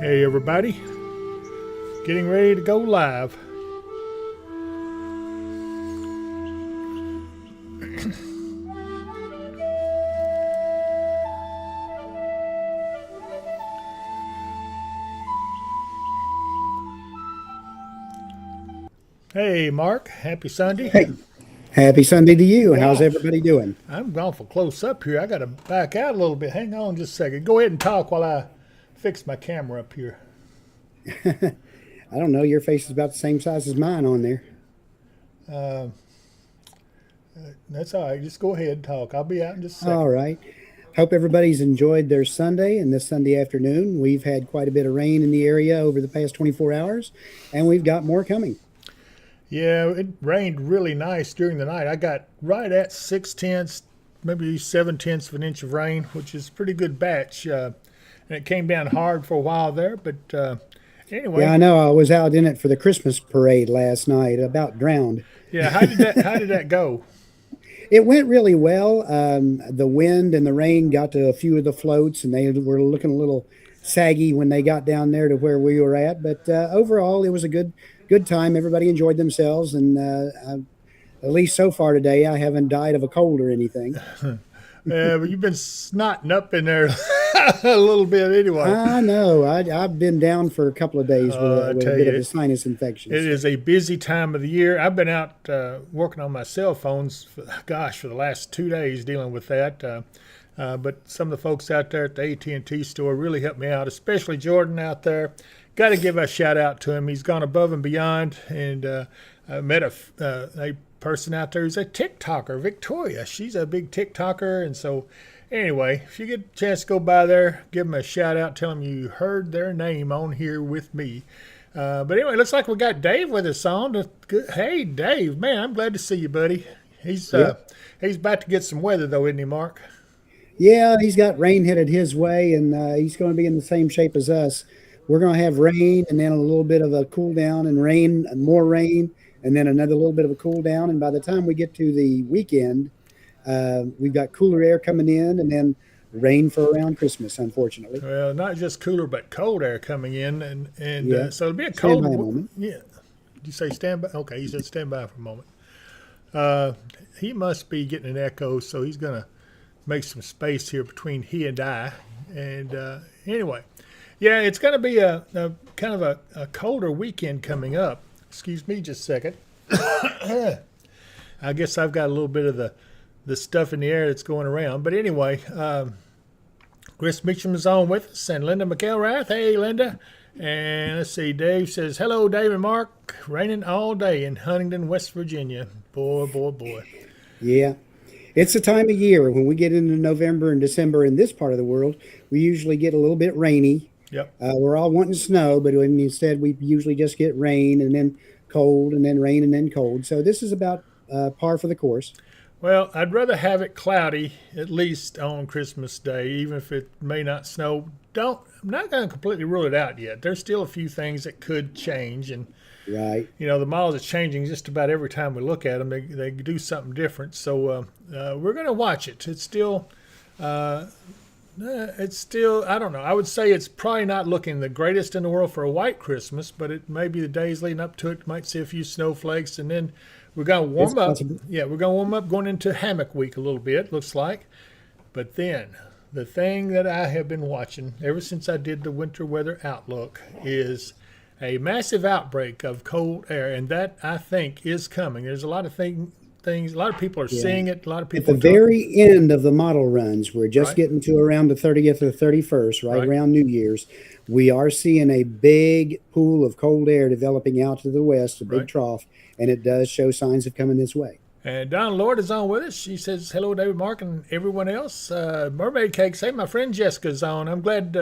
Hey everybody, getting ready to go live. Hey Mark, happy Sunday. Hey, happy Sunday to you. How's Gosh, everybody doing? I'm awful close up here. I got to back out a little bit. Hang on just a second. Go ahead and talk while I fix my camera up here. I don't know. Your face is about the same size as mine on there. Uh, that's all right. Just go ahead and talk. I'll be out in just a second. All right. Hope everybody's enjoyed their Sunday and this Sunday afternoon. We've had quite a bit of rain in the area over the past 24 hours, and we've got more coming. Yeah, it rained really nice during the night. I got right at 6/10, maybe 7/10 of an inch of rain, which is a pretty good batch. And it came down hard for a while there, but anyway. Yeah, I know. I was out in it for the Christmas parade last night, about drowned. Yeah, how did that go? It went really well. The wind and the rain got to a few of the floats, and they were looking a little saggy when they got down there to where we were at. But overall, it was a good time. Everybody enjoyed themselves, and at least so far today, I haven't died of a cold or anything. Yeah, but you've been snotting up in there a little bit anyway. I know. I've been down for a couple of days I with a tell bit you, of a sinus infection. it is a busy time of the year. I've been out working on my cell phones, for the last 2 days dealing with that. But some of the folks out there at the AT&T store really helped me out, especially Jordan out there. Got to give a shout out to him. He's gone above and beyond, and I met a person out there who's a TikToker, Victoria. She's a big TikToker, and so anyway, if you get a chance to go by there, give them a shout out, tell them you heard their name on here with me. But anyway, looks like we got Dave with us on. Hey, Dave, man, I'm glad to see you, buddy. He's about to get some weather though, isn't he, Mark? Yeah, he's got rain headed his way, and he's going to be in the same shape as us. We're going to have rain and then a little bit of a cool down and rain and more rain and then another little bit of a cool down. And by the time we get to the weekend, we've got cooler air coming in and then rain for around Christmas, unfortunately. Well, not just cooler, but cold air coming in, and Yeah. so it'll be a Stand cold. by a moment. Yeah. Did you say stand by? Okay, you said stand by for a moment. He must be getting an echo, so he's gonna make some space here between he and I. And anyway, yeah, it's gonna be a kind of a colder weekend coming up. Excuse me, just a second. I guess I've got a little bit of the stuff in the air that's going around. But anyway, Chris Mitchum is on with us, and Linda McElrath. Hey, Linda. And let's see, Dave says, hello, Dave and Mark. Raining all day in Huntington, West Virginia. Boy, boy, boy. Yeah. It's the time of year when we get into November and December in this part of the world, we usually get a little bit rainy. Yep. We're all wanting snow, but instead we usually just get rain and then cold and then rain and then cold. So this is about par for the course. Well, I'd rather have it cloudy, at least on Christmas Day, even if it may not snow. I'm not going to completely rule it out yet. There's still a few things that could change, and Right. the models are changing just about every time we look at them. They do something different, so we're going to watch it. It's still, I don't know. I would say it's probably not looking the greatest in the world for a white Christmas, but it may be the days leading up to it. Might see a few snowflakes, and then we're going to warm It's up. possible. Yeah, we're going to warm up going into hammock week a little bit, looks like. But then the thing that I have been watching ever since I did the winter weather outlook is a massive outbreak of cold air, and that I think is coming. There's a lot of things. A lot of people are Yeah. seeing it. A lot of At people the are talking. very end of the model runs, we're just Right. getting to around the 30th or 31st, right Right. around New Year's. We are seeing a big pool of cold air developing out to the west, a big Right. trough, and it does show signs of coming this way. And Don Lord is on with us. She says, hello, David, Mark, and everyone else. Mermaid Cakes, hey, my friend Jessica's on. I'm glad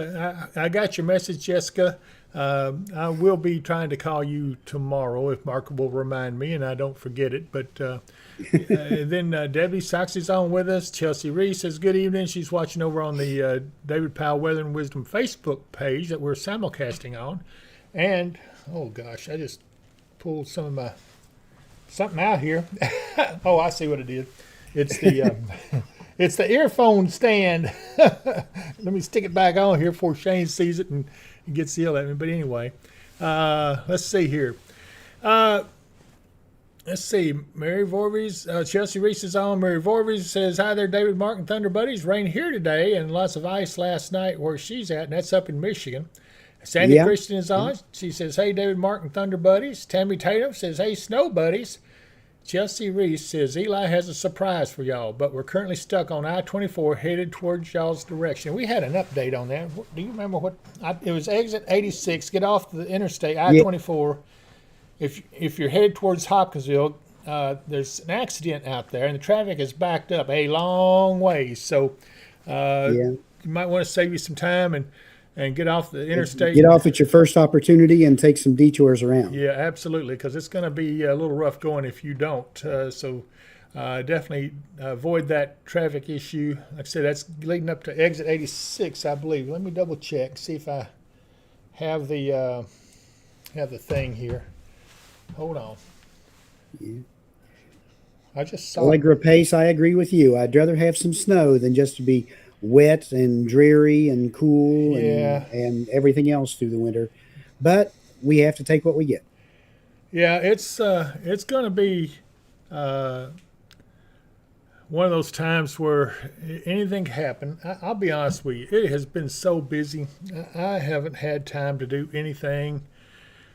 I got your message, Jessica. I will be trying to call you tomorrow if Mark will remind me and I don't forget it. But then Debbie Sachs is on with us. Chelsea Reese says, good evening. She's watching over on the David Powell Weather and Wisdom Facebook page that we're simulcasting on. And, oh, gosh, I just pulled something out here. Oh, I see what it is. It's the earphone stand. Let me stick it back on here before Shane sees it and gets yelled at me. But anyway, let's see here. Let's see. Mary Voorhees, Chelsea Reese is on. Mary Voorhees says, hi there, David, Mark, and Thunder Buddies. Rain here today and lots of ice last night where she's at, and that's up in Michigan. Sandy Christian is on. She says, hey, David, Mark, and Thunder Buddies. Tammy Tatum says, hey, Snow Buddies. Chelsea Reese says, Eli has a surprise for y'all, but we're currently stuck on I-24 headed towards y'all's direction. We had an update on that. Do you remember what? It was exit 86, get off the interstate, I-24. If you're headed towards Hopkinsville, there's an accident out there, and the traffic is backed up a long way. So you might want to save you some time and get off the interstate. Get off at your first opportunity and take some detours around. Yeah, absolutely, because it's going to be a little rough going if you don't. So definitely avoid that traffic issue. Like I said, that's leading up to exit 86, I believe. Let me double check, see if I have the thing here. Hold on. Yeah. I just saw Allegra Pace, I agree with you. I'd rather have some snow than just to be wet and dreary and cool and everything else through the winter. But we have to take what we get. Yeah, it's going to be one of those times where anything can happen. I'll be honest with you. It has been so busy. I haven't had time to do anything.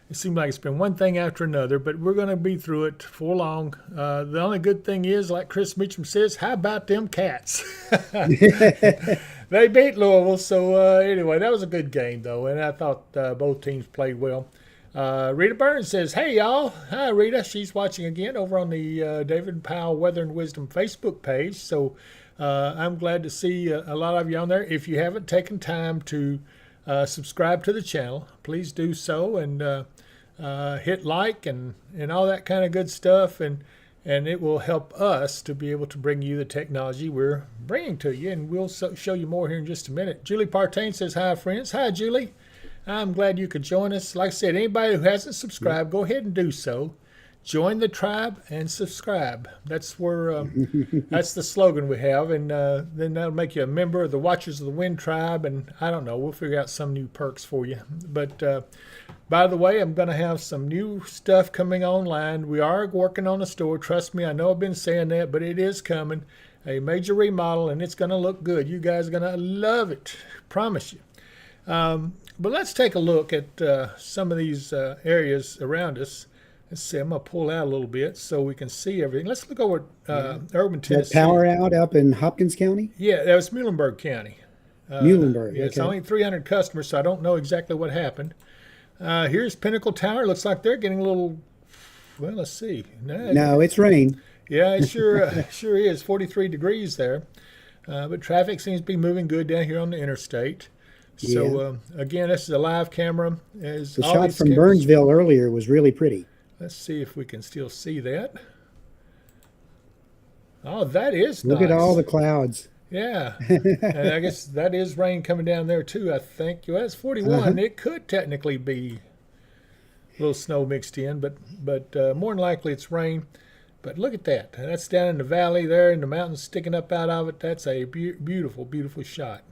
It seems like it's been one thing after another, but we're going to be through it for long. The only good thing is, like Chris Meacham says, how about them Cats? They beat Louisville, so anyway, that was a good game, though, and I thought both teams played well. Rita Burns says, hey, y'all. Hi, Rita. She's watching again over on the David Powell Weather and Wisdom Facebook page, so I'm glad to see a lot of you on there. If you haven't taken time to subscribe to the channel, please do so, and hit like and all that kind of good stuff, and it will help us to be able to bring you the technology we're bringing to you, and we'll show you more here in just a minute. Julie Partain says, hi, friends. Hi, Julie. I'm glad you could join us. Like I said, anybody who hasn't subscribed, go ahead and do so. Join the tribe and subscribe. That's where that's the slogan we have, and then that'll make you a member of the Watchers of the Wind tribe, and I don't know, we'll figure out some new perks for you. But by the way, I'm going to have some new stuff coming online. We are working on a store. Trust me, I know I've been saying that, but it is coming. A major remodel, and it's going to look good. You guys are going to love it. Promise you. But let's take a look at some of these areas around us. Let's see, I'm going to pull out a little bit so we can see everything. Let's look over at Urban, Tennessee. Power out up in Hopkins County? Yeah, that was Muhlenberg County. Muhlenberg, yeah, it's only 300 customers, so I don't know exactly what happened. Here's Pinnacle Tower. Looks like they're getting a little, well, let's see. No, it's rain. Yeah, it sure is. 43 degrees there. But traffic seems to be moving good down here on the interstate. So, again, this is a live camera. The shot from Burnsville earlier was really pretty. Let's see if we can still see that. Oh, that is nice. Look at all the clouds. Yeah. And I guess that is rain coming down there, too, I think. Well, it's 41. It could technically be a little snow mixed in, but more than likely it's rain. But look at that. That's down in the valley there, and the mountains sticking up out of it. That's a beautiful, beautiful shot.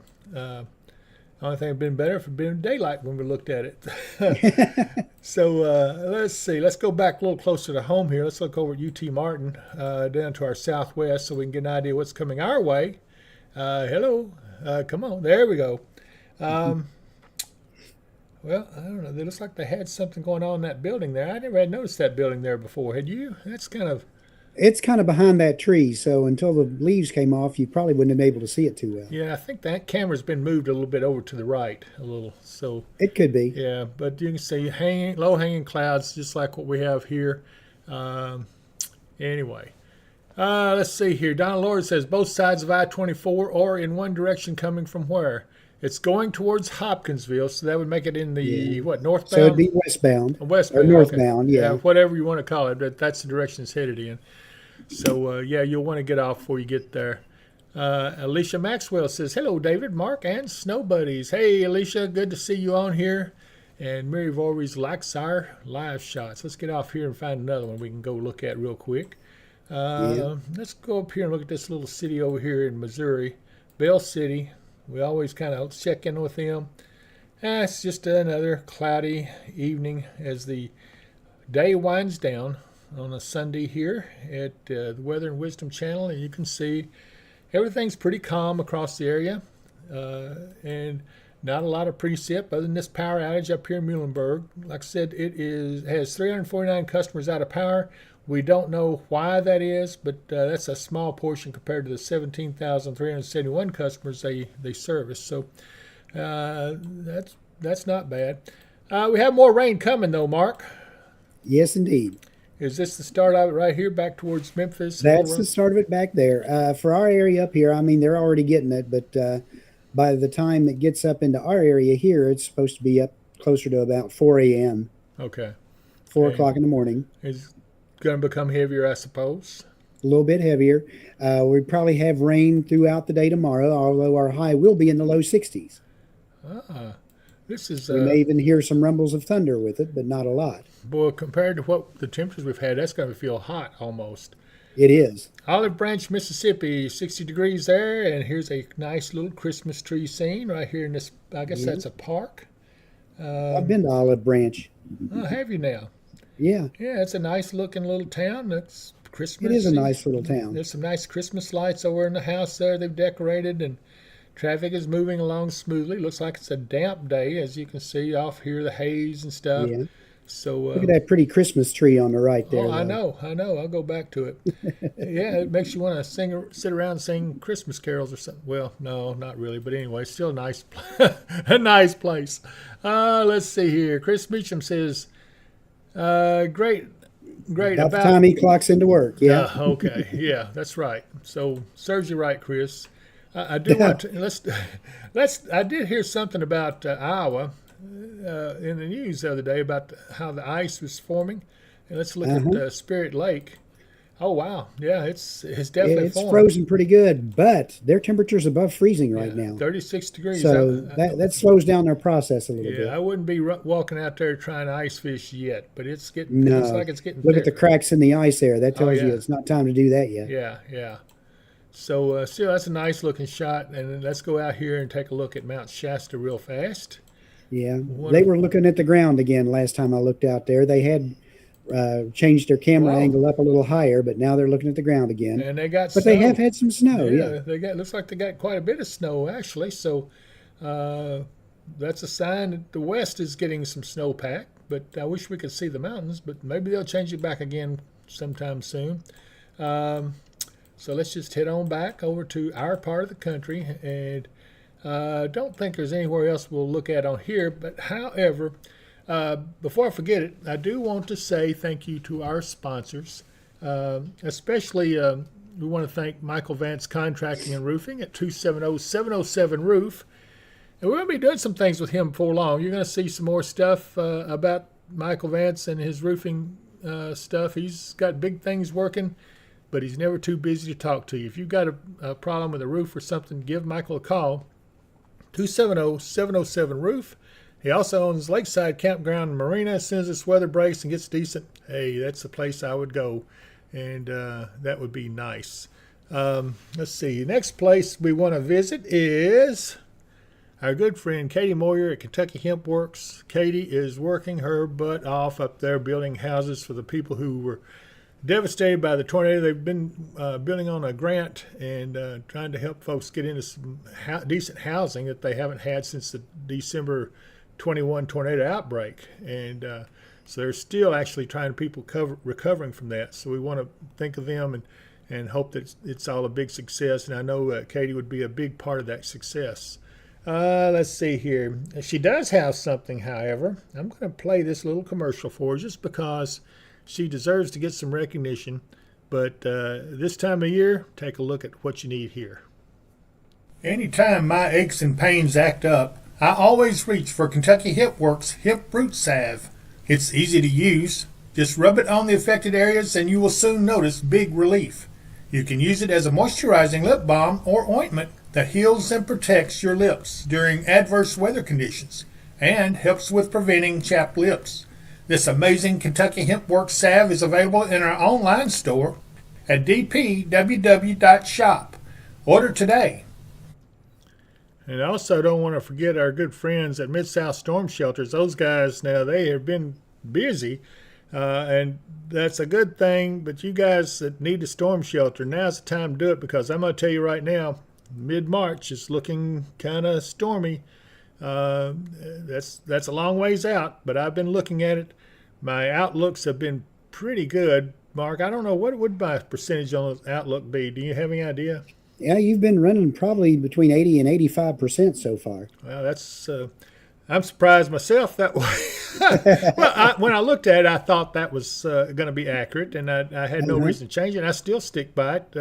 Only thing would have been better if it had been daylight when we looked at it. So let's see. Let's go back a little closer to home here. Let's look over at UT Martin down to our southwest so we can get an idea what's coming our way. Hello. Come on. There we go. Well, I don't know. It looks like they had something going on in that building there. I never had noticed that building there before. Had you? It's kind of behind that tree, so until the leaves came off, you probably wouldn't have been able to see it too well. Yeah, I think that camera's been moved a little bit over to the right, a little. So it could be. Yeah, but you can see low-hanging clouds, just like what we have here. Anyway, let's see here. Donna Lord says both sides of I-24 or in one direction coming from where? It's going towards Hopkinsville, so that would make it in the, northbound? So it'd be westbound. Westbound. Or northbound, okay. Yeah, whatever you want to call it, but that's the direction it's headed in. So, you'll want to get off before you get there. Alicia Maxwell says, hello, David, Mark, and Snow Buddies. Hey, Alicia, good to see you on here. And Mary Voorhees likes our live shots. Let's get off here and find another one we can go look at real quick. Let's go up here and look at this little city over here in Missouri, Bell City. We always kind of check in with them. It's just another cloudy evening as the day winds down on a Sunday here at the Weather and Wisdom Channel, and you can see everything's pretty calm across the area, and not a lot of precip other than this power outage up here in Muhlenberg. Like I said, has 349 customers out of power. We don't know why that is, but that's a small portion compared to the 17,371 customers they service. So that's not bad. We have more rain coming though, Mark. Yes, indeed. Is this the start of it right here, back towards Memphis? That's the start of it back there. For our area up here, I mean, they're already getting it, but by the time it gets up into our area here, it's supposed to be up closer to about 4 a.m. Okay. 4 o'clock in the morning. It's going to become heavier, I suppose. A little bit heavier. We probably have rain throughout the day tomorrow, although our high will be in the low 60s. This is. We may even hear some rumbles of thunder with it, but not a lot. Boy, compared to what the temperatures we've had, that's going to feel hot almost. It is. Olive Branch, Mississippi, 60 degrees there, and here's a nice little Christmas tree scene right here in this, I guess that's a park. I've been to Olive Branch. Oh, have you now? Yeah. Yeah, it's a nice looking little town. That's Christmas. It is a nice little town. There's some nice Christmas lights over in the house there they've decorated, and traffic is moving along smoothly. Looks like it's a damp day, as you can see off here, the haze and stuff. Yeah. So look at that pretty Christmas tree on the right there. Oh, I know. I'll go back to it. Yeah, it makes you want to sit around and sing Christmas carols or something. Well, no, not really, but anyway, still a nice, a nice place. Let's see here. Chris Meacham says, "Great." About the time he clocks into work. Yeah. Okay. Yeah, that's right. So serves you right, Chris. I do want to I did hear something about Iowa. In the news the other day about how the ice was forming, and let's look at Spirit Lake. Oh wow, yeah, it's definitely it's formed. Frozen pretty good, but their temperature's above freezing right now. 36 degrees. So that slows down their process a little bit. I wouldn't be walking out there trying to ice fish yet, but it's getting. No, it's like it's getting. Look there. at the cracks in the ice there. That tells you it's not time to do that yet. Yeah. So still, that's a nice looking shot, and then let's go out here and take a look at Mount Shasta real fast. Yeah, they were looking at the ground again last time I looked out there. They had changed their camera angle up a little higher, but now they're looking at the ground again. And they got but snow. They have had some snow. Yeah, looks like they got quite a bit of snow actually. So that's a sign that the west is getting some snowpack. But I wish we could see the mountains. But maybe they'll change it back again sometime soon. So let's just head on back over to our part of the country and. Don't think there's anywhere else we'll look at on here, but however, before I forget it, I do want to say thank you to our sponsors, especially we want to thank Michael Vance Contracting and Roofing at 270-707-ROOF, and we're going to be doing some things with him before long. You're going to see some more stuff about Michael Vance and his roofing stuff. He's got big things working, but he's never too busy to talk to you. If you've got a problem with a roof or something, give Michael a call. 270-707-ROOF. He also owns Lakeside Campground and Marina. As soon as this weather breaks and gets decent, hey, that's the place I would go, and that would be nice. Let's see. Next place we want to visit is our good friend Katie Moyer at Kentucky Hemp Works. Katie is working her butt off up there building houses for the people who were devastated by the tornado. They've been building on a grant and trying to help folks get into some decent housing that they haven't had since the December 21 tornado outbreak. And so they're still actually trying to recovering from that. So we want to think of them and hope that it's all a big success. And I know Katie would be a big part of that success. Let's see here. She does have something, however. I'm going to play this little commercial for her just because she deserves to get some recognition, but this time of year, take a look at what you need here. Anytime my aches and pains act up, I always reach for Kentucky Hip Works Hip Root Salve. It's easy to use. Just rub it on the affected areas and you will soon notice big relief. You can use it as a moisturizing lip balm or ointment that heals and protects your lips during adverse weather conditions and helps with preventing chapped lips. This amazing Kentucky Hemp Works salve is available in our online store at dpww.shop. Order today. And I also don't want to forget our good friends at Mid-South Storm Shelters. Those guys, now, they have been busy, and that's a good thing. But you guys that need a storm shelter, now's the time to do it, because I'm going to tell you right now, mid-March is looking kind of stormy. That's a long ways out, but I've been looking at it. My outlooks have been pretty good. Mark, I don't know, what would my percentage on the outlook be? Do you have any idea? Yeah, you've been running probably between 80 and 85% so far. Well, that's I'm surprised myself that way. Well, when I looked at it, I thought that was going to be accurate, and I had no reason to change it. And I still stick by it,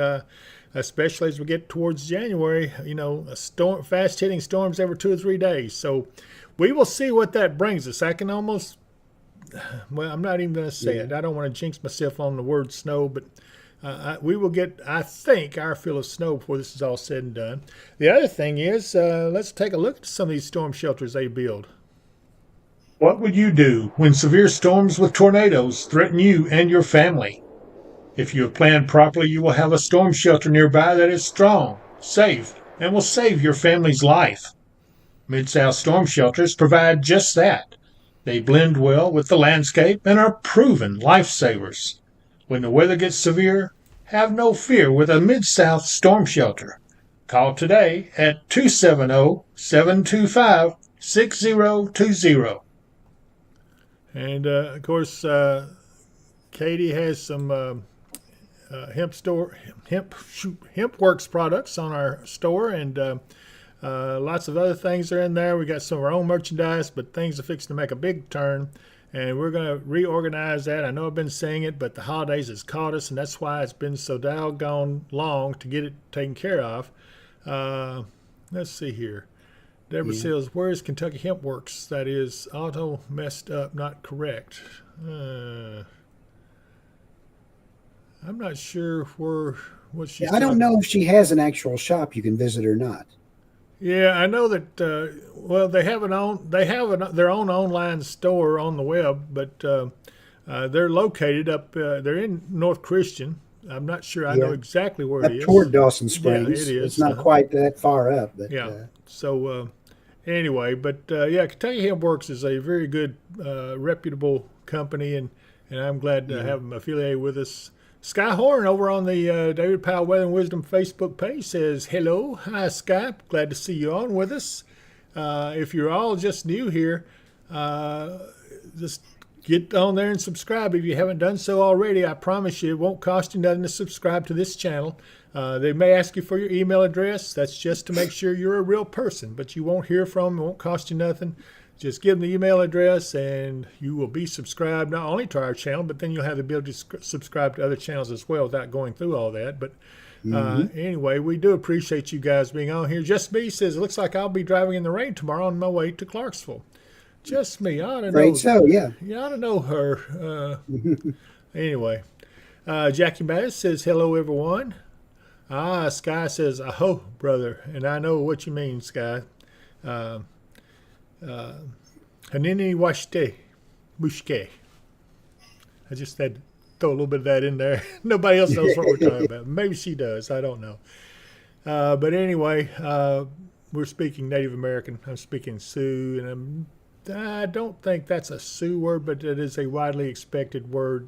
especially as we get towards January. You know, fast hitting storms every 2 or 3 days. So we will see what that brings us. I can almost, well, I'm not even going to say it. I don't want to jinx myself on the word snow, but we will get, I think, our fill of snow before this is all said and done. The other thing is, let's take a look at some of these storm shelters they build. What would you do when severe storms with tornadoes threaten you and your family? If you have planned properly, you will have a storm shelter nearby that is strong, safe, and will save your family's life. Mid-South Storm Shelters provide just that. They blend well with the landscape and are proven lifesavers. When the weather gets severe, have no fear with a Mid-South Storm Shelter. Call today at 270-725-6020. And, of course, Katie has some hemp works products on our store, and lots of other things are in there. We got some of our own merchandise, but things are fixing to make a big turn. And we're going to reorganize that. I know I've been saying it, but the holidays has caught us, and that's why it's been so doggone long to get it taken care of. Let's see here. Deborah says, where is Kentucky Hemp Works? That is auto messed up, not correct. I'm not sure what she's I don't know if she has an actual shop you can visit or not. Yeah, I know that. Well, they have their own online store on the web, but they're located up. They're in North Christian. I'm not sure. I know exactly where it is. Up toward Dawson Springs. Yeah, it is. It's not quite that far up, but yeah. So anyway, but yeah, Kentucky Hemp Works is a very good, reputable company, and I'm glad to have them affiliated with us. Sky Horn over on the David Powell Weather and Wisdom Facebook page says, hello. Hi, Sky. Glad to see you on with us. If you're all just new here, just get on there and subscribe if you haven't done so already. I promise you it won't cost you nothing to subscribe to this channel. They may ask you for your email address. That's just to make sure you're a real person, but you won't hear from them. It won't cost you nothing. Just give them the email address, and you will be subscribed not only to our channel, but then you'll have the ability to subscribe to other channels as well without going through all that. But anyway, we do appreciate you guys being on here. Just Me says, it looks like I'll be driving in the rain tomorrow on my way to Clarksville. Just Me. I ought to know. Right, so, yeah. You ought to know her. Anyway, Jackie Mattis says, hello, everyone. Sky says, aho, brother. And I know what you mean, Sky. Hanini Washte Mushke. I just had to throw a little bit of that in there. Nobody else knows what we're talking about. Maybe she does. I don't know. But anyway, we're speaking Native American. I'm speaking Sioux, and I don't think that's a Sioux word, but it is a widely expected word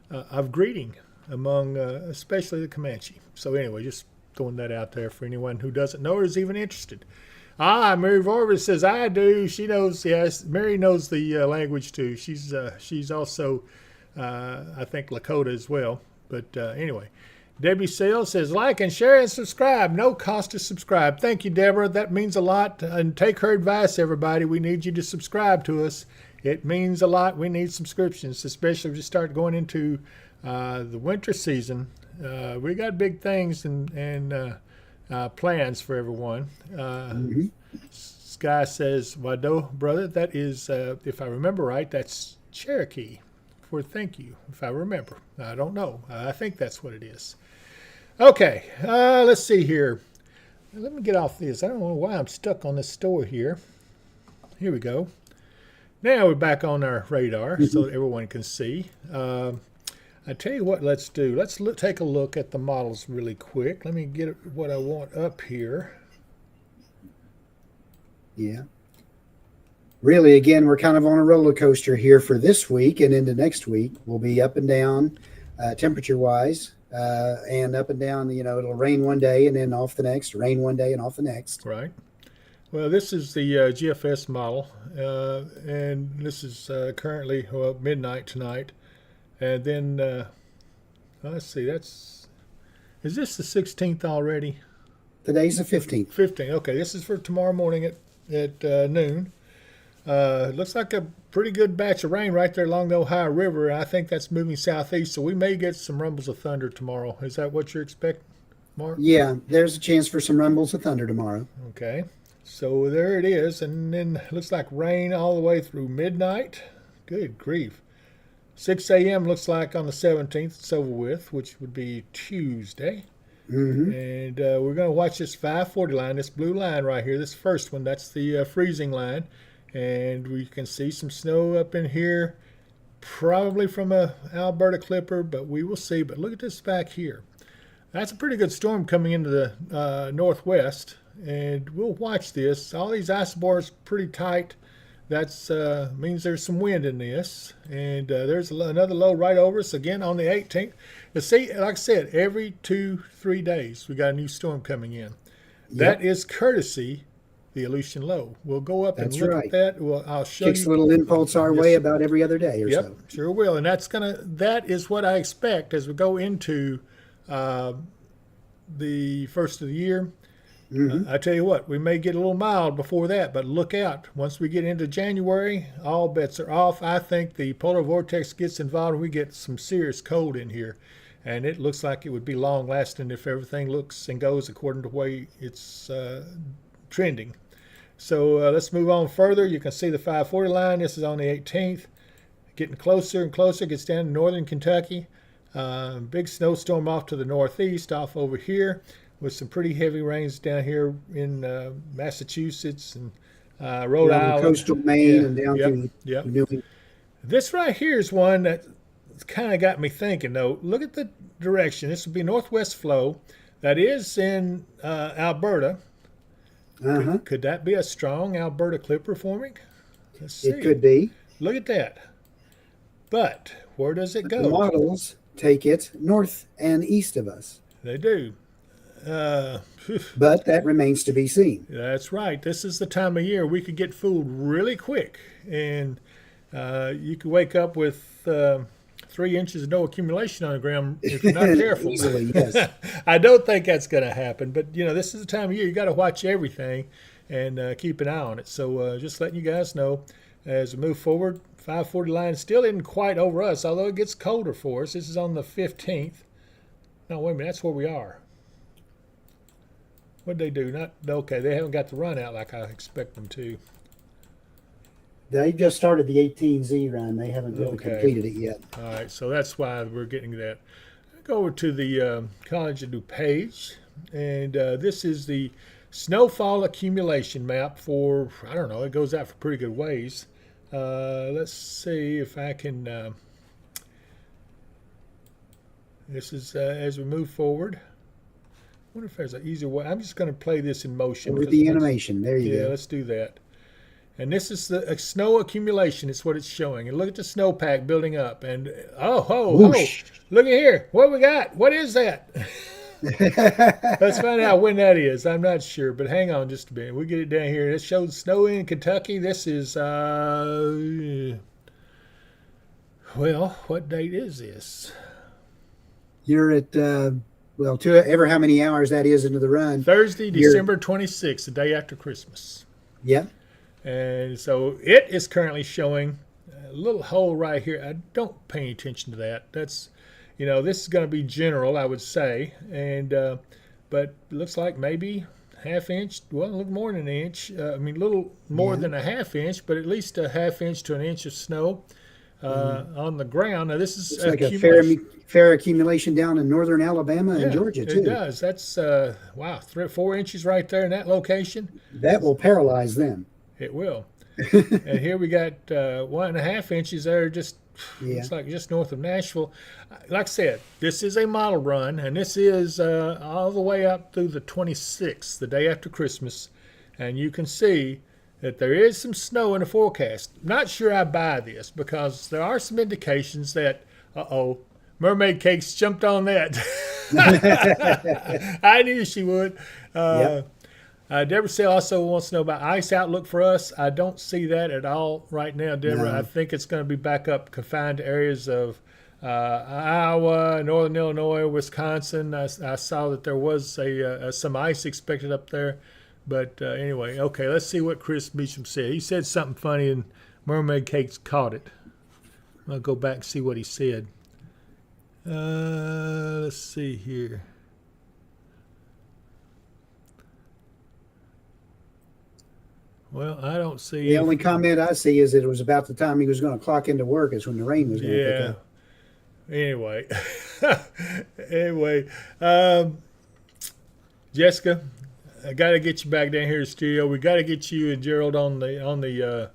of greeting among especially the Comanche. So anyway, just throwing that out there for anyone who doesn't know or is even interested. Mary Vorvis says, I do. She knows, yes, Mary knows the language too. She's also, I think, Lakota as well. But anyway, Debbie Sales says, like and share and subscribe. No cost to subscribe. Thank you, Deborah. That means a lot. And take her advice, everybody. We need you to subscribe to us. It means a lot. We need subscriptions, especially if you start going into the winter season. We got big things and plans for everyone. Sky says, Wado, brother, that is, if I remember right, that's Cherokee for thank you, if I remember. I don't know. I think that's what it is. Okay, let's see here. Let me get off this. I don't know why I'm stuck on this store here. Here we go. Now we're back on our radar so that everyone can see. I tell you what, let's do. Let's take a look at the models really quick. Let me get what I want up here. Yeah. Really, again, we're kind of on a roller coaster here for this week and into next week. We'll be up and down, temperature wise, and up and down. It'll rain one day and then off the next, rain one day and off the next. Right. Well, this is the GFS model, and this is currently midnight tonight. And then let's see, is this the 16th already? Today's the 15th. 15th. Okay, this is for tomorrow morning at noon. Looks like a pretty good batch of rain right there along the Ohio River. I think that's moving southeast, so we may get some rumbles of thunder tomorrow. Is that what you're expecting, Mark? Yeah, there's a chance for some rumbles of thunder tomorrow. Okay, so there it is, and then looks like rain all the way through midnight. Good grief. 6 a.m. looks like on the 17th it's over with, which would be Tuesday. Mm-hmm. And we're going to watch this 540 line, this blue line right here, this first one. That's the freezing line. And we can see some snow up in here, probably from a Alberta clipper, but we will see. But look at this back here. That's a pretty good storm coming into the northwest, and we'll watch this. All these isobars pretty tight. That's means there's some wind in this, and there's another low right over us again on the 18th. You see, like I said, every 2-3 days we got a new storm coming in. Yep. That is courtesy the Aleutian low. We'll go up That's and look right. at that. Well, I'll show Kicks you. little impulse our Yes, way sir. about every other day or Yep, so. sure will. And that is what I expect as we go into the first of the year. Mm-hmm. I tell you what, we may get a little mild before that, but look out. Once we get into January, all bets are off. I think the polar vortex gets involved and we get some serious cold in here. And it looks like it would be long lasting if everything looks and goes according to the way it's trending. So let's move on further. You can see the 540 line. This is on the 18th. Getting closer and closer. Gets down to northern Kentucky. Big snowstorm off to the northeast, off over here, with some pretty heavy rains down here in Massachusetts and Rhode Down Island. coastal Maine Yeah, and down yep, to yep. New England. This right here is one that kind of got me thinking, though. Look at the direction. This would be northwest flow. That is in Alberta. Uh-huh. Could that be a strong Alberta clipper forming? Let's see. It could be. Look at that. But where does it The go? models take it north and east of us. They do. But that remains to be seen. That's right. This is the time of year we could get fooled really quick. And you could wake up with 3 inches of no accumulation on the ground if you're not careful. Easily, yes. I don't think that's going to happen. But, this is the time of year you got to watch everything and keep an eye on it. So just letting you guys know as we move forward, 540 line still isn't quite over us, although it gets colder for us. This is on the 15th. No, wait a minute. That's where we are. What'd they do? Okay, they haven't got the run out like I expect them to. They just started the 18Z run. They haven't really completed it yet. All right, so that's why we're getting that. Go over to the College of DuPage, and this is the snowfall accumulation map for, I don't know, it goes out for pretty good ways. Let's see if I can, this is as we move forward. I wonder if there's an easier way. I'm just going to play this in motion. With the animation. There you Yeah, go. let's do that. And this is the snow accumulation. It's what it's showing. And look at the snowpack building up. And Whoosh. look at here. What we got? What is that? Let's find out when that is. I'm not sure, but hang on just a minute. We'll get it down here. It shows snow in Kentucky. This is, well, what date is this? You're at, to ever how many hours that is into the run. Thursday, December 26th, the day after Christmas. Yep. And so it is currently showing a little hole right here. I don't pay any attention to that. That's, this is going to be general, I would say. And but it looks like maybe half inch, well, a little more than an inch. A little more than a half inch, but at least a half inch to an inch of snow on the ground. Now, this is It's like a fair accumulation down in northern Alabama and Georgia, too. It does. That's, 3 or 4 inches right there in that location. That will paralyze them. It will. And here we got 1.5 inches there, just it's like just north of Nashville. Like I said, this is a model run, and this is all the way up through the 26th, the day after Christmas. And you can see that there is some snow in the forecast. Not sure I buy this because there are some indications that, Mermaid Cakes jumped on that. I knew she would. Yep. Deborah Sale also wants to know about ice outlook for us. I don't see that at all right now, Deborah. No. I think it's going to be back up, confined to areas of Iowa, northern Illinois, Wisconsin. I saw that there was some ice expected up there. But anyway, okay, let's see what Chris Meacham said. He said something funny, and Mermaid Cakes caught it. I'll go back and see what he said. Let's see here. Well, I don't see. The only comment I see is that it was about the time he was going to clock into work is when the rain was going to pick up. Anyway, Jessica, I got to get you back down here to the studio. We got to get you and Gerald on the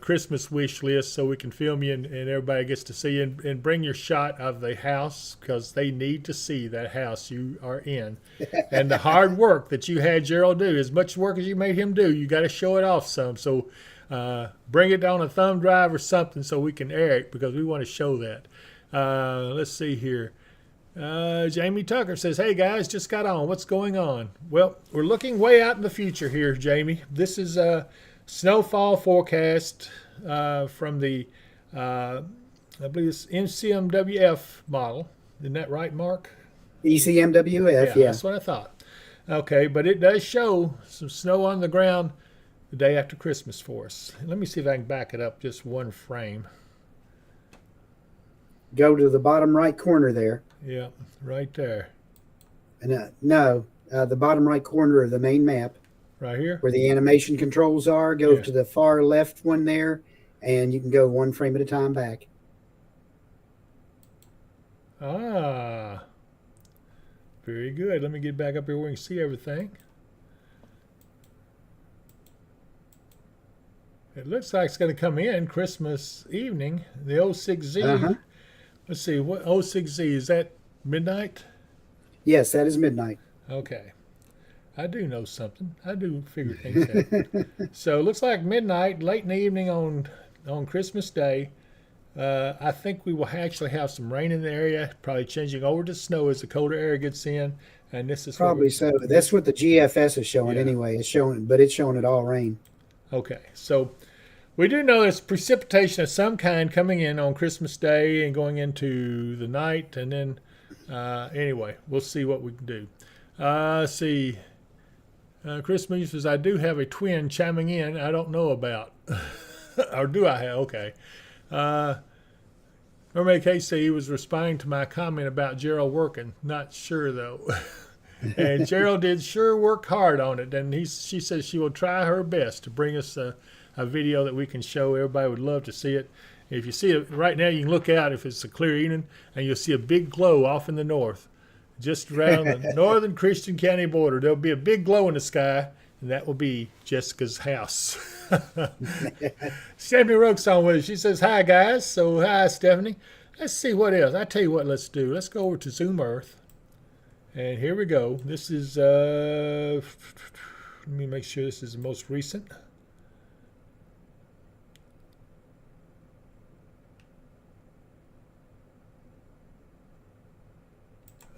Christmas wish list so we can film you and everybody gets to see you, and bring your shot of the house because they need to see that house you are in and the hard work that you had Gerald do. As much work as you made him do, you got to show it off some. So bring it on a thumb drive or something so we can air it because we want to show that. Let's see here. Jamie Tucker says, hey guys, just got on. What's going on? Well, we're looking way out in the future here, Jamie. This is a snowfall forecast from the, I believe it's NCMWF model. Isn't that right, Mark? ECMWF, yeah. That's what I thought. Okay, but it does show some snow on the ground the day after Christmas for us. Let me see if I can back it up just one frame. Go to the bottom right corner there. Yeah, right there. And the bottom right corner of the main map. Right here? Where the animation controls are. Go to the far left one there, and you can go one frame at a time back. Ah, very good. Let me get back up here where we can see everything. It looks like it's going to come in Christmas evening. The 06Z. Let's see, what 06Z, is that midnight? Yes, that is midnight. Okay. I do know something. I do figure things out. So it looks like midnight, late in the evening on Christmas Day. I think we will actually have some rain in the area, probably changing over to snow as the colder air gets in. And this is probably so. That's what the GFS is showing anyway. It's showing it all rain. Okay, so we do know there's precipitation of some kind coming in on Christmas Day and going into the night, and then anyway, we'll see what we can do. Let's see. Chris Means says, I do have a twin chiming in I don't know about. Or do I have? Okay. Mermaid Casey was responding to my comment about Gerald working. Not sure, though. And Gerald did sure work hard on it. And she says she will try her best to bring us a video that we can show. Everybody would love to see it. If you see it right now, you can look out if it's a clear evening, and you'll see a big glow off in the north. Just around the northern Christian County border. There'll be a big glow in the sky, and that will be Jessica's house. Stephanie Roke's on with us. She says, hi, guys. So, hi, Stephanie. Let's see what else. I tell you what, let's do. Let's go over to Zoom Earth. And here we go. This is, let me make sure this is the most recent.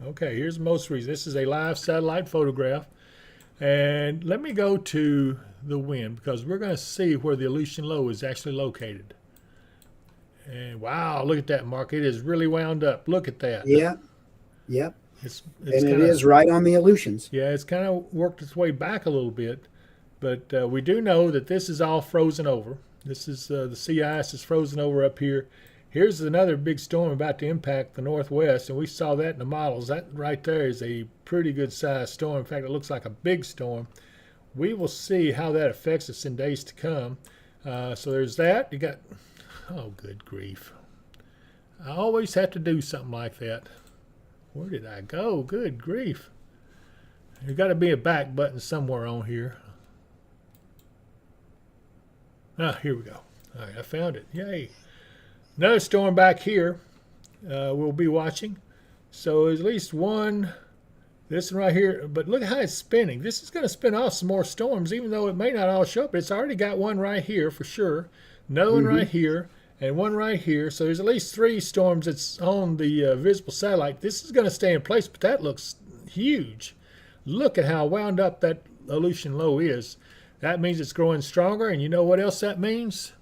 Okay, here's the most recent. This is a live satellite photograph. And let me go to the wind because we're going to see where the Aleutian Low is actually located. And wow, look at that, Mark. It is really wound up. Look at that. Yeah. Yep. It's and it is right on the Aleutians. Yeah, it's kind of worked its way back a little bit. But we do know that this is all frozen over. This is the sea ice is frozen over up here. Here's another big storm about to impact the Northwest, and we saw that in the models. That right there is a pretty good sized storm. In fact, it looks like a big storm. We will see how that affects us in days to come. So there's that. You got, oh, good grief. I always have to do something like that. Where did I go? Good grief. There's got to be a back button somewhere on here. Ah, here we go. All right, I found it. Yay. Another storm back here we'll be watching. So at least 1, This one right here, but look how it's spinning. This is going to spin off some more storms, even though it may not all show up. It's already got one right here for sure, another one Hmm. right here, and one right here. So there's at least 3 storms that's on the visible satellite. This is going to stay in place, but that looks huge. Look at how wound up that Aleutian low is. That means it's growing stronger, and you know what else that means?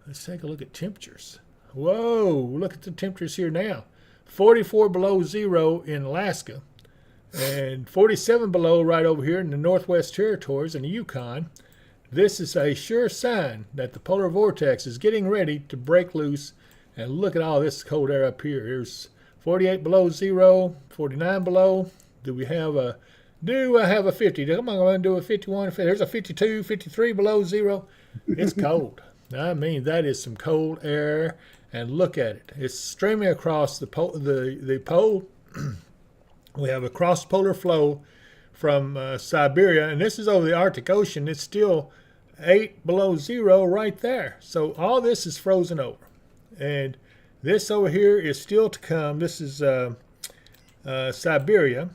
Let's take a look at temperatures. Whoa, look at the temperatures here now. 44 below zero in Alaska, and 47 below right over here in the Northwest Territories and the Yukon. This is a sure sign that the polar vortex is getting ready to break loose. And look at all this cold air up here. Here's 48 below zero, 49 below. Do I have a 50? Come on, I'm going to do a 51. There's a 52, 53 below zero. It's cold. I mean, that is some cold air. And look at it. It's streaming across the pole. We have a cross-polar flow from Siberia, and this is over the Arctic Ocean. It's still 8 below zero right there. So all this is frozen over. And this over here is still to come. This is Siberia.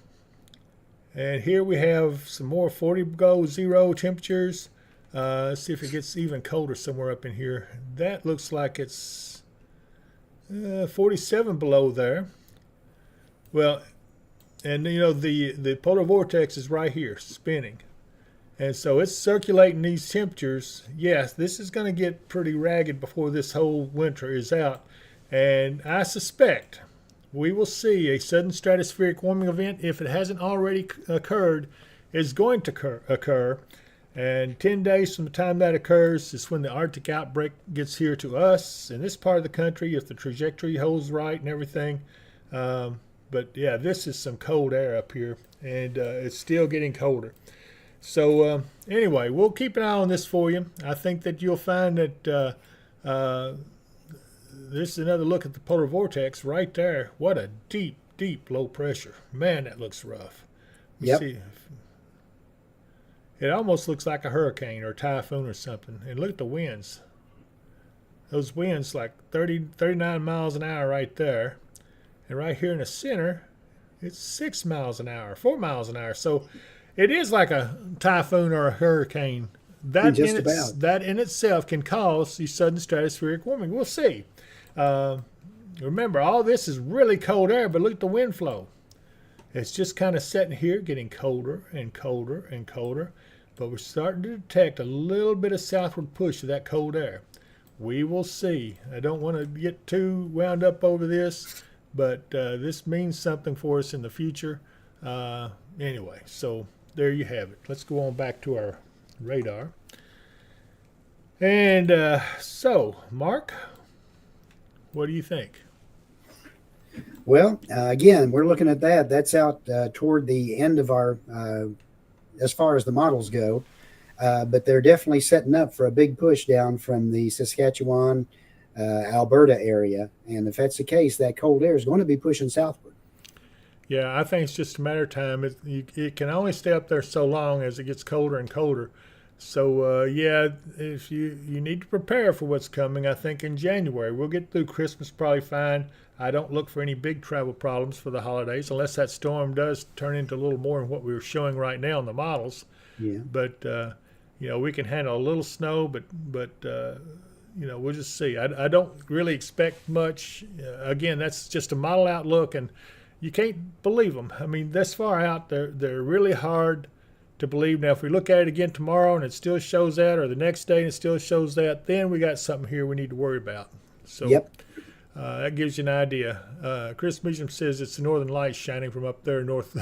And here we have some more 40 below zero temperatures. Let's see if it gets even colder somewhere up in here. That looks like it's 47 below there. Well, and you know the polar vortex is right here spinning, and so it's circulating these temperatures. Yes, this is going to get pretty ragged before this whole winter is out, and I suspect we will see a sudden stratospheric warming event, if it hasn't already occurred, is going to occur. And 10 days from the time that occurs is when the Arctic outbreak gets here to us in this part of the country, if the trajectory holds right and everything. But yeah, this is some cold air up here, and it's still getting colder. So anyway, we'll keep an eye on this for you. I think that you'll find that this is another look at the polar vortex right there. What a deep, deep low pressure. Man, that looks rough. Yep. See. It almost looks like a hurricane or a typhoon or something. And look at the winds. Those winds like 30, 39 miles an hour right there. And right here in the center, it's 6 miles an hour, 4 miles an hour. So it is like a typhoon or a hurricane. That in itself can cause the sudden stratospheric warming. We'll see. Remember, all this is really cold air, but look at the wind flow. It's just kind of sitting here, getting colder and colder and colder. But we're starting to detect a little bit of southward push of that cold air. We will see. I don't want to get too wound up over this, but this means something for us in the future. Anyway, so there you have it. Let's go on back to our radar. And so, Mark, what do you think? Well, again, we're looking at that. That's out toward the end of our, as far as the models go. But they're definitely setting up for a big push down from the Saskatchewan, Alberta area. And if that's the case, that cold air is going to be pushing southward. Yeah, I think it's just a matter of time. It can only stay up there so long as it gets colder and colder. So, yeah, if you need to prepare for what's coming, I think in January. We'll get through Christmas probably fine. I don't look for any big travel problems for the holidays unless that storm does turn into a little more than what we were showing right now in the models. Yeah. But, we can handle a little snow, but we'll just see. I don't really expect much. Again, that's just a model outlook, and you can't believe them. I mean, this far out, they're really hard to believe. Now, if we look at it again tomorrow and it still shows that, or the next day and it still shows that, then we got something here we need to worry about. So Yep. That gives you an idea. Chris Meacham says it's the northern lights shining from up there north.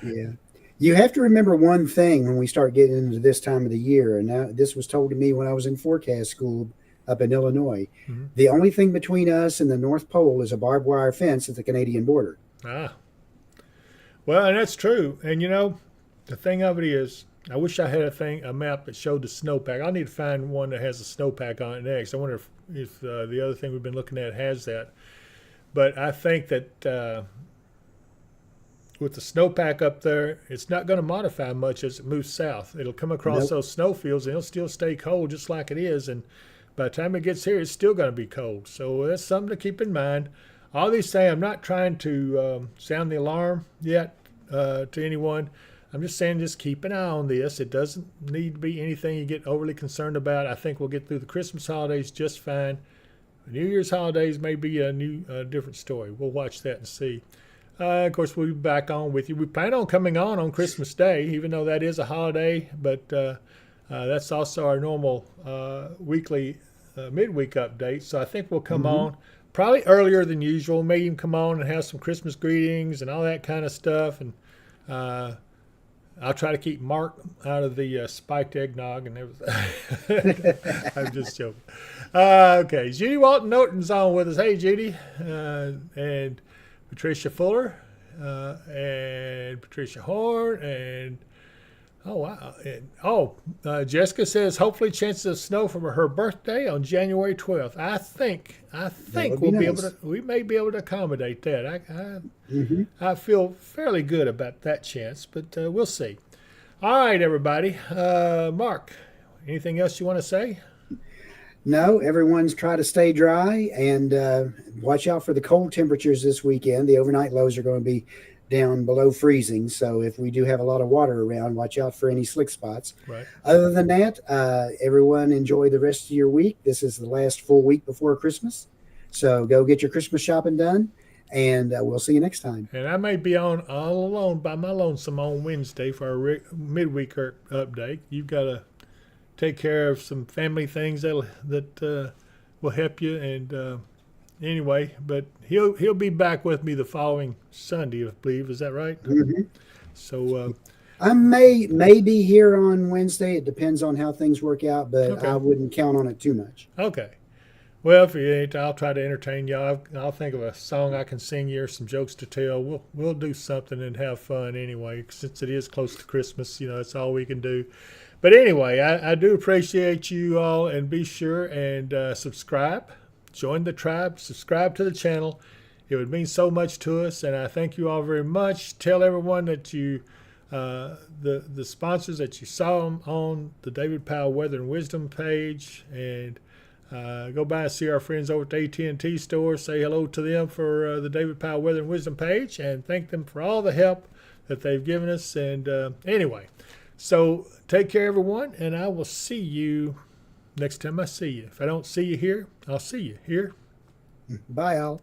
Yeah. You have to remember one thing when we start getting into this time of the year, and now this was told to me when I was in forecast school up in Illinois. Mm-hmm. The only thing between us and the North Pole is a barbed wire fence at the Canadian border. Ah. Well, and that's true. And the thing of it is, I wish I had a map that showed the snowpack. I need to find one that has a snowpack on it next. I wonder if the other thing we've been looking at has that. But I think that with the snowpack up there, it's not going to modify much as it moves south. It'll come across those snowfields, and it'll still stay cold just like it is. And by the time it gets here, it's still going to be cold. So that's something to keep in mind. all these things, I'm not trying to sound the alarm yet to anyone. I'm just saying just keep an eye on this. It doesn't need to be anything you get overly concerned about. I think we'll get through the Christmas holidays just fine. New Year's holidays may be a different story. We'll watch that and see. Of course, we'll be back on with you. We plan on coming on Christmas Day, even though that is a holiday, but that's also our normal weekly midweek update. So I think we'll come on probably earlier than usual. Maybe even come on and have some Christmas greetings and all that kind of stuff. And I'll try to keep Mark out of the spiked eggnog and everything. I'm just joking. Okay, Judy Walton Norton's on with us. Hey, Judy. And Patricia Fuller and Patricia Horn and oh wow, and Jessica says hopefully chances of snow for her birthday on January 12th. I think we'll be able to. We may be able to accommodate that. I feel fairly good about that chance, but we'll see. All right, everybody. Mark, anything else you want to say? No, everyone's try to stay dry and watch out for the cold temperatures this weekend. The overnight lows are going to be down below freezing. So if we do have a lot of water around, watch out for any slick spots. Right. Other than that, everyone enjoy the rest of your week. This is the last full week before Christmas. So go get your Christmas shopping done, and we'll see you next time. And I may be on all alone by my lonesome on Wednesday for our midweek update. You've got to take care of some family things that will help you. And anyway, but he'll be back with me the following Sunday, I believe. Is that right? So I may be here on Wednesday. It depends on how things work out, but okay. I wouldn't count on it too much. Okay. Well, if you ain't, I'll try to entertain y'all. I'll think of a song I can sing you or some jokes to tell. We'll do something and have fun anyway. Since it is close to Christmas, that's all we can do. But anyway, I do appreciate you all, and be sure and subscribe. Join the tribe. Subscribe to the channel. It would mean so much to us, and I thank you all very much. Tell everyone that you, the sponsors that you saw them on the David Powell Weather and Wisdom page, and go by and see our friends over at the AT&T store. Say hello to them for the David Powell Weather and Wisdom page, and thank them for all the help that they've given us. And anyway, so take care, everyone, and I will see you next time I see you. If I don't see you here, I'll see you here. Bye, all.